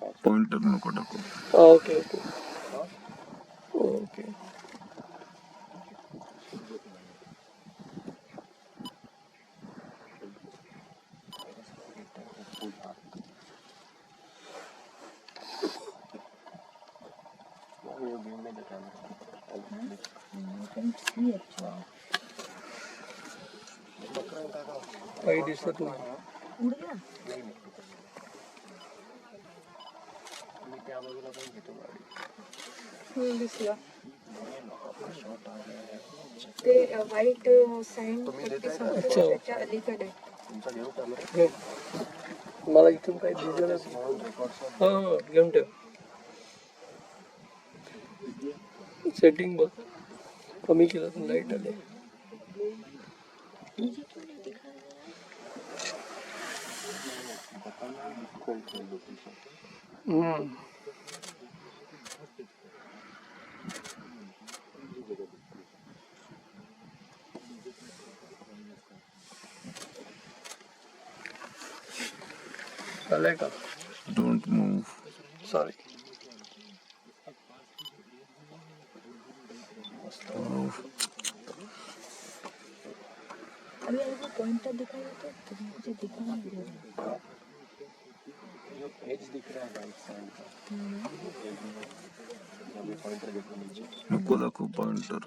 Pointer नको टाकू. Okay okay okay. काही दिसत नाही. दिसलं ते व्हाईट साईन अच्छा. त्याच्या अलीकडे. हो. मला इथून काही दिसतच नाही. हो घेऊन ठेव. सेटिंग बघ कमी केलं तर लाईट आले. चालेल का? Don't move. सॉरी. अभी ऐसा पॉइंटर दिखाई देता है तो मुझे दिखा नहीं दे रहा. नको दाखवू पॉइंटर.